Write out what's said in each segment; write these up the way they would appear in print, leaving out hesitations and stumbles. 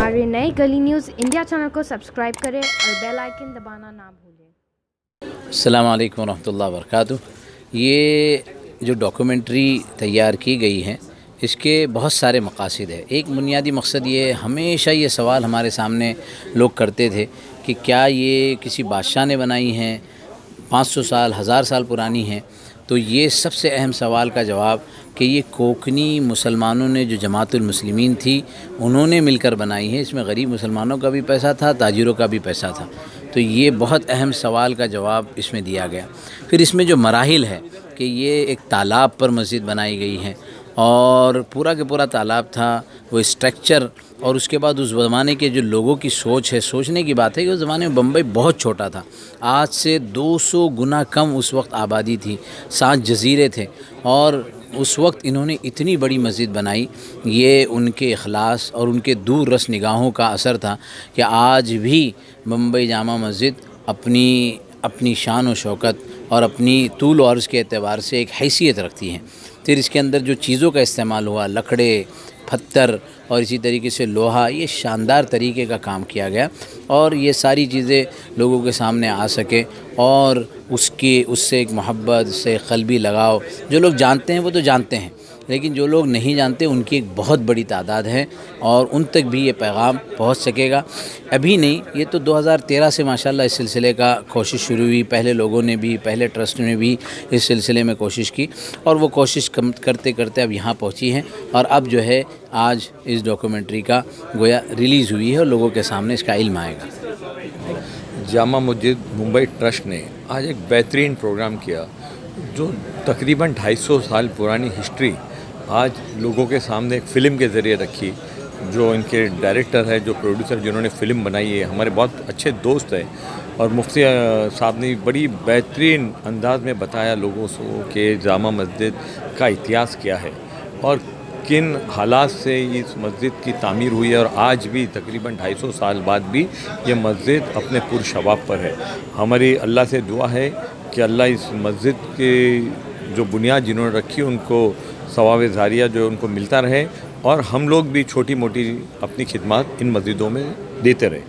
हमारे नए गली न्यूज़ इंडिया चैनल को सब्सक्राइब करें और बेल आइकन दबाना ना भूलें। अस्सलामु अलैकुम रहमतुल्लाहि व बरकातुहू। ये जो डॉक्यूमेंट्री तैयार की गई है इसके बहुत सारे मकासद है। एक बुनियादी मकसद ये, हमेशा ये सवाल हमारे सामने लोग करते थे कि क्या ये किसी बादशाह ने बनाई हैं, 500 साल 1000 साल पुरानी हैं। तो ये सबसे अहम सवाल का जवाब कि ये कोकनी मुसलमानों ने, जो जमातुल मुस्लिमीन थी, उन्होंने मिलकर बनाई है। इसमें गरीब मुसलमानों का भी पैसा था, ताजिरों का भी पैसा था। तो ये बहुत अहम सवाल का जवाब इसमें दिया गया। फिर इसमें जो मराहिल है कि ये एक तालाब पर मस्जिद बनाई गई है और पूरा के पूरा तालाब था, वो स्ट्रक्चर, और उसके बाद उस ज़माने के जो लोगों की सोच है, सोचने की बात है कि उस ज़माने में बम्बई बहुत छोटा था। आज से 200 गुना कम उस वक्त आबादी थी, 7 जजीरे थे, और उस वक्त इन्होंने इतनी बड़ी मस्जिद बनाई। ये उनके इखलास और उनके दूर रस निगाहों का असर था कि आज भी बम्बई जामा मस्जिद अपनी शान और शौकत और अपनी तूल और अर्ज़ के एतबार से एक हैसियत रखती हैं। फिर इसके अंदर जो चीज़ों का इस्तेमाल हुआ, लकड़े, पत्थर और इसी तरीके से लोहा, ये शानदार तरीके का काम किया गया और ये सारी चीज़ें लोगों के सामने आ सके और उससे एक मोहब्बत से क़ल्बी लगाव, जो लोग जानते हैं वो तो जानते हैं, लेकिन जो लोग नहीं जानते उनकी एक बहुत बड़ी तादाद है और उन तक भी ये पैगाम पहुंच सकेगा। अभी नहीं, ये तो 2013 से माशाल्लाह इस सिलसिले का कोशिश शुरू हुई। पहले लोगों ने भी, पहले ट्रस्ट ने भी इस सिलसिले में कोशिश की और वो कोशिश करते करते अब यहाँ पहुँची हैं और अब जो है आज इस डॉक्यूमेंट्री का गोया रिलीज़ हुई है और लोगों के सामने इसका इल्म आएगा। जामा मस्जिद मुंबई ट्रस्ट ने आज एक बेहतरीन प्रोग्राम किया जो तकरीबन 250 साल पुरानी हिस्ट्री आज लोगों के सामने एक फ़िल्म के ज़रिए रखी। जो इनके डायरेक्टर है, जो प्रोड्यूसर जिन्होंने फ़िल्म बनाई है, हमारे बहुत अच्छे दोस्त हैं और मुफ्ती साहब ने बड़ी बेहतरीन अंदाज में बताया लोगों को कि जामा मस्जिद का इतिहास क्या है और किन हालात से इस मस्जिद की तामीर हुई है और आज भी तकरीबन 250 साल बाद भी ये मस्जिद अपने पुरशबाब पर है। हमारी अल्लाह से दुआ है कि अल्लाह इस मस्जिद के जो बुनियाद जिन्होंने रखी उनको सवाब ज़ारिया जो उनको मिलता रहे और हम लोग भी छोटी मोटी अपनी खिदमत इन मस्जिदों में देते रहे।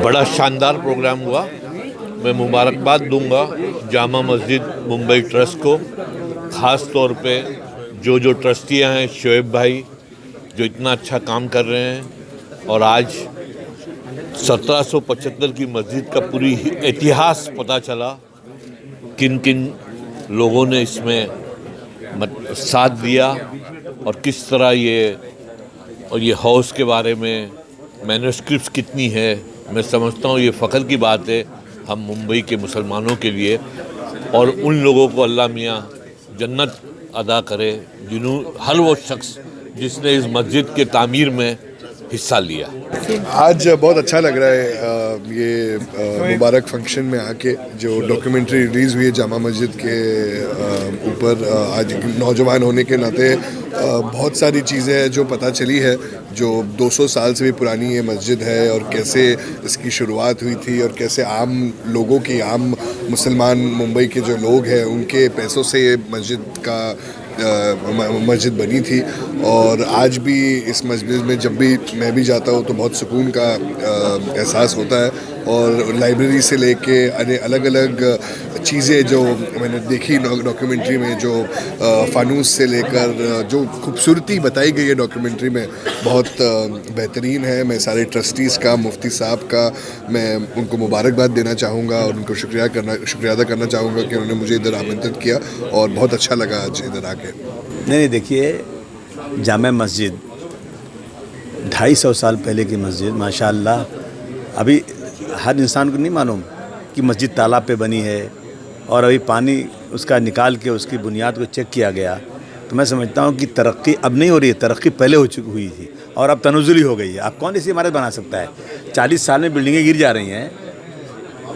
बड़ा शानदार प्रोग्राम हुआ। मैं मुबारकबाद दूंगा जामा मस्जिद मुंबई ट्रस्ट को, ख़ास तौर पे जो ट्रस्टियाँ हैं, शोएब भाई जो इतना अच्छा काम कर रहे हैं और आज 1775 की मस्जिद का पूरी इतिहास पता चला, किन किन लोगों ने इसमें साथ दिया और किस तरह ये हाउस के बारे में मैन्युस्क्रिप्ट्स कितनी है। मैं समझता हूँ ये फ़ख्र की बात है हम मुंबई के मुसलमानों के लिए और उन लोगों को अल्लाह मियाँ जन्नत अदा करे हर वो शख्स जिसने इस मस्जिद के तामीर में हिस्सा लिया। आज बहुत अच्छा लग रहा है ये मुबारक फंक्शन में आके, जो डॉक्यूमेंट्री रिलीज़ हुई है जामा मस्जिद के ऊपर। आज नौजवान होने के नाते बहुत सारी चीज़ें हैं जो पता चली है, जो 200 साल से भी पुरानी ये मस्जिद है और कैसे इसकी शुरुआत हुई थी और कैसे आम लोगों की, आम मुसलमान मुंबई के जो लोग हैं उनके पैसों से ये मस्जिद बनी थी। और आज भी इस मस्जिद में जब भी मैं भी जाता हूँ तो बहुत सुकून का एहसास होता है और लाइब्रेरी से लेके अलग अलग चीज़ें जो मैंने देखी डॉक्यूमेंट्री में, जो फानूस से लेकर जो खूबसूरती बताई गई है डॉक्यूमेंट्री में, बहुत बेहतरीन है। मैं सारे ट्रस्टीज़ का, मुफ्ती साहब का मैं उनको मुबारकबाद देना चाहूँगा और उनको शुक्रिया अदा करना चाहूँगा कि उन्होंने मुझे इधर आमंत्रित किया और बहुत अच्छा लगा आज इधर आके। नहीं, देखिए, जामा मस्जिद 250 साल पहले की मस्जिद माशाअल्लाह। अभी हर इंसान को नहीं मालूम कि मस्जिद तालाब पे बनी है और अभी पानी उसका निकाल के उसकी बुनियाद को चेक किया गया। तो मैं समझता हूँ कि तरक्की अब नहीं हो रही है, तरक्की पहले हुई थी और अब तनुज़ुली हो गई है। अब कौन ऐसी इमारत बना सकता है? 40 साल में बिल्डिंगें गिर जा रही हैं,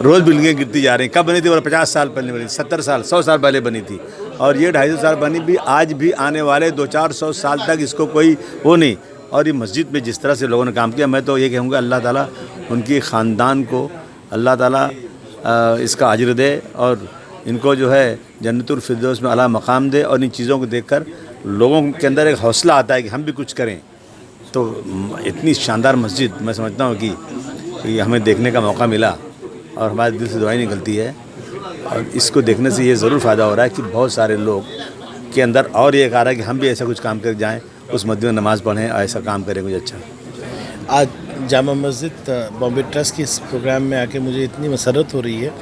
रोज़ बिल्डिंगें गिरती जा रही हैं। कब बनी थी? 50 साल पहले बनी, 70 साल, 100 साल पहले बनी थी और ये 250 साल बनी भी आज भी आने वाले 200-400 साल तक इसको कोई वो नहीं। और ये मस्जिद में जिस तरह से लोगों ने काम किया, मैं तो ये कहूँगा अल्लाह ताला उनकी ख़ानदान को अल्लाह ताला इसका अजर दे और इनको जो है जन्नतुल फिरदौस में आला मकाम दे। और इन चीज़ों को देखकर लोगों के अंदर एक हौसला आता है कि हम भी कुछ करें। तो इतनी शानदार मस्जिद मैं समझता हूँ कि हमें देखने का मौका मिला और हमारे दिल से दुआएं निकलती है। और इसको देखने से ये ज़रूर फ़ायदा हो रहा है कि बहुत सारे लोग के अंदर और ये आ रहा है कि हम भी ऐसा कुछ काम कर जाएं, उस मस्जिद में नमाज़ पढ़ें और ऐसा काम करें कुछ अच्छा। आज जामा मस्जिद बॉम्बे ट्रस्ट के इस प्रोग्राम में आके मुझे इतनी मसरत हो रही है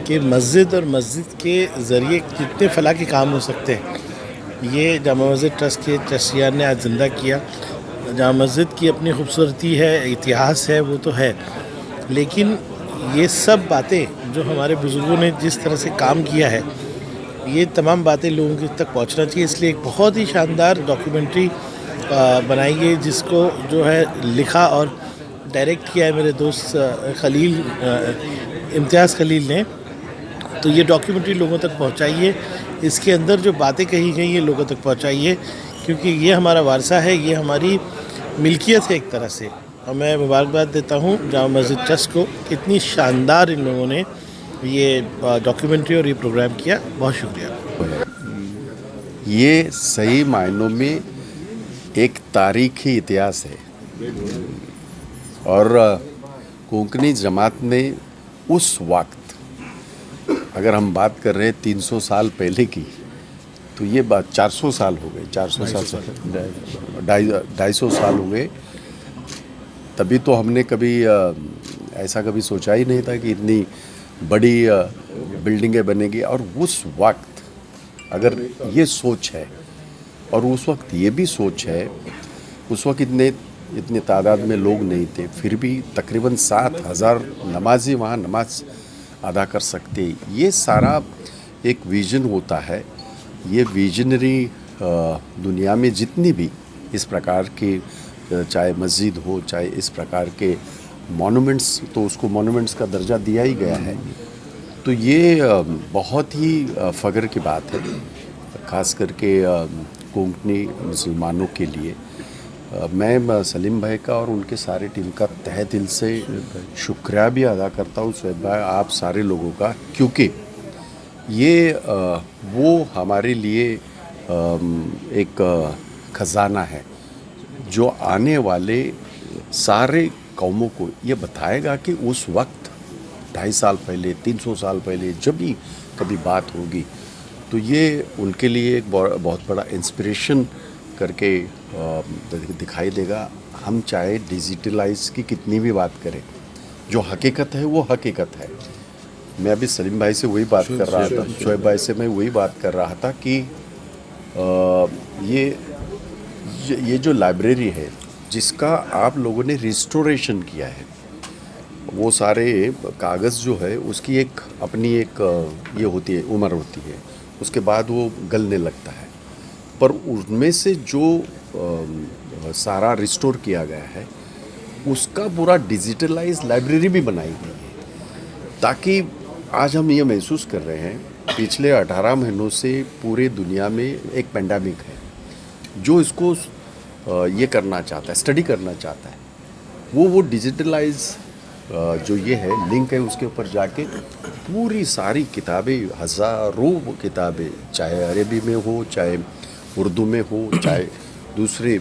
कि मस्जिद और मस्जिद के ज़रिए कितने फलाह के काम हो सकते हैं, ये जामा मस्जिद ट्रस्ट के ट्रस्टियान ने आज ज़िंदा किया। जामा मस्जिद की अपनी खूबसूरती है, इतिहास है, वो तो है, लेकिन ये सब बातें जो हमारे बुज़ुर्गों ने जिस तरह से काम किया है, ये तमाम बातें लोगों के तक पहुंचना चाहिए। इसलिए एक बहुत ही शानदार डॉक्यूमेंट्री बनाई गई, जिसको जो है लिखा और डायरेक्ट किया है मेरे दोस्त खलील इम्तियाज़ खलील ने। तो ये डॉक्यूमेंट्री लोगों तक पहुंचाइए, इसके अंदर जो बातें कही गई हैं लोगों तक पहुंचाइए, क्योंकि ये हमारा वारसा है, ये हमारी मिल्कियत है एक तरह से। और मैं मुबारकबाद देता हूँ जामा मस्जिद ट्रस्ट को, इतनी शानदार इन लोगों ने ये डॉक्यूमेंट्री और ये प्रोग्राम किया। बहुत शुक्रिया। ये सही मायनों में एक तारीखी इतिहास है और कोंकणी जमात ने उस वक्त, अगर हम बात कर रहे हैं 300 साल पहले की, तो ये बात 400 साल हो गए, 400 साल से 250 साल हो गए। तभी तो हमने कभी ऐसा कभी सोचा ही नहीं था कि इतनी बड़ी बिल्डिंगें बनेगी। और उस वक्त अगर ये सोच है और उस वक्त ये भी सोच है, उस वक्त इतने तादाद में लोग नहीं थे, फिर भी तकरीबन 7,000 नमाजी वहाँ नमाज अदा कर सकते। ये सारा एक विजन होता है। ये विजनरी दुनिया में जितनी भी इस प्रकार के, चाहे मस्जिद हो, चाहे इस प्रकार के मॉन्यूमेंट्स, तो उसको मॉन्यूमेंट्स का दर्जा दिया ही गया है। तो ये बहुत ही फ़ख्र की बात है, ख़ास करके कोंकणी मुसलमानों के लिए। मैं सलीम भाई का और उनके सारे टीम का तहे दिल से शुक्रिया भी अदा करता हूँ, शोएब भाई, आप सारे लोगों का, क्योंकि ये वो हमारे लिए एक ख़जाना है जो आने वाले सारे कौमों को ये बताएगा कि उस वक्त 250 साल पहले, 300 साल पहले जब भी कभी बात होगी, तो ये उनके लिए एक बहुत बड़ा इंस्पिरेशन करके दिखाई देगा। हम चाहे डिजिटलाइज की कितनी भी बात करें, जो हकीकत है वो हकीकत है। मैं अभी सलीम भाई से वही बात कर रहा था, शोएब भाई से मैं वही बात कर रहा था कि ये जो लाइब्रेरी है जिसका आप लोगों ने रिस्टोरेशन किया है, वो सारे कागज़ जो है उसकी एक अपनी एक ये होती है, उम्र होती है, उसके बाद वो गलने लगता है। पर उनमें से जो सारा रिस्टोर किया गया है उसका पूरा डिजिटलाइज लाइब्रेरी भी बनाई गई है, ताकि आज हम ये महसूस कर रहे हैं पिछले 18 महीनों से पूरे दुनिया में एक पेंडेमिक है जो इसको ये करना चाहता है, स्टडी करना चाहता है। वो डिजिटलाइज जो ये है लिंक है, उसके ऊपर जाके पूरी सारी किताबें, हज़ारों किताबें, चाहे अरबी में हो, चाहे उर्दू में हो, चाहे दूसरे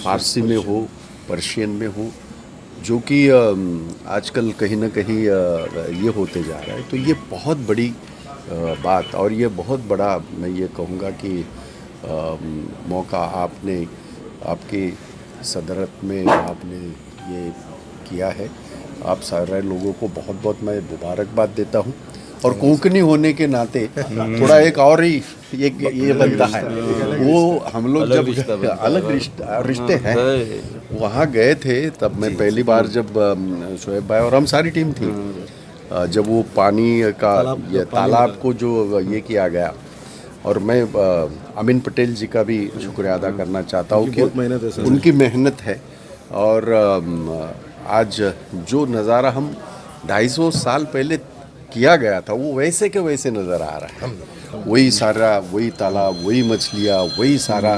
फारसी में हो, पर्शियन में हो, जो कि आजकल कहीं ना कहीं ये होते जा रहा है। तो ये बहुत बड़ी बात और ये बहुत बड़ा, मैं ये कहूँगा कि मौका आपने, आपकी सदरत में आपने ये किया है। आप सारे लोगों को बहुत बहुत मैं मुबारकबाद देता हूँ। और कोंकणी होने के नाते थोड़ा एक और ही ये बनता है, वो हम लोग जब अलग रिश्ते हैं वहाँ गए थे, तब मैं पहली बार जब शोएब भाई और हम सारी टीम थी, जब वो पानी का ये तालाब को जो ये किया गया, और मैं अमीन पटेल जी का भी शुक्रिया अदा करना चाहता हूँ कि उनकी मेहनत है। और आज जो नज़ारा हम 250 साल पहले किया गया था वो वैसे के वैसे नज़र आ रहा है। वही सारा, वही तालाब, वही मछलियाँ, वही सारा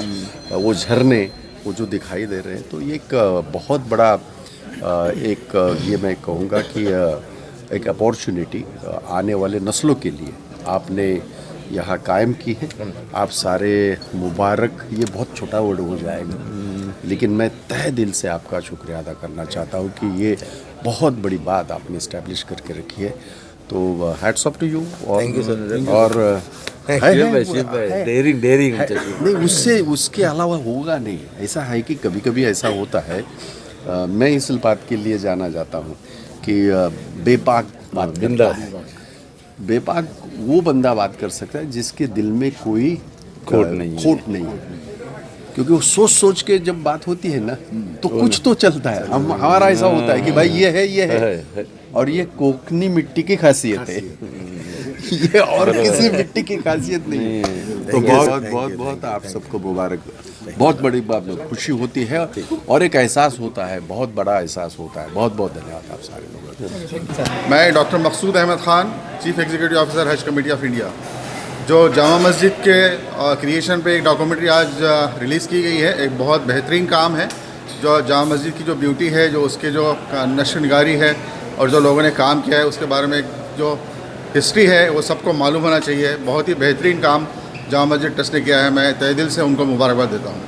वो झरने वो जो दिखाई दे रहे हैं। तो ये एक बहुत बड़ा एक ये मैं कहूँगा कि एक अपॉर्चुनिटी आने वाले नस्लों के लिए आपने यहाँ कायम की है। आप सारे मुबारक, ये बहुत छोटा वर्ड हो जाएगा, लेकिन मैं तहे दिल से आपका शुक्रिया अदा करना चाहता हूँ कि ये बहुत बड़ी बात आपने इस्टेब्लिश करके रखी है, तो hats off to you. Thank you, sir. और डेयरिंग नहीं, उससे उसके अलावा होगा नहीं। ऐसा है कि कभी कभी ऐसा होता है, मैं इस बात के लिए जाना जाता हूँ कि बेपाक बात करता है। बेपाक वो बंदा बात कर सकता है जिसके दिल में कोई खोट नहीं है, क्योंकि वो सोच सोच के जब बात होती है ना तो कुछ तो चलता है। हमारा ऐसा होता है कि भाई ये है और ये कोकनी मिट्टी की खासियत है, ये और किसी मिट्टी की खासियत नहीं है। तो बहुत आप सबको मुबारक, बहुत बड़ी बात, खुशी होती है और एक एहसास होता है, बहुत बड़ा एहसास होता है। बहुत बहुत धन्यवाद आप सारे लोगों। मैं doctor Maqsood Ahmad Khan, chief executive officer Haj committee of India. जो जामा मस्जिद के क्रिएशन पे एक डॉक्यूमेंट्री आज रिलीज़ की गई है, एक बहुत बेहतरीन काम है। जो जामा मस्जिद की जो ब्यूटी है, जो उसके जो नक्श निगारी है और जो लोगों ने काम किया है उसके बारे में जो हिस्ट्री है वो सबको मालूम होना चाहिए। बहुत ही बेहतरीन काम जामा मस्जिद ट्रस्ट ने किया है, मैं तहे दिल से उनको मुबारकबाद देता हूँ।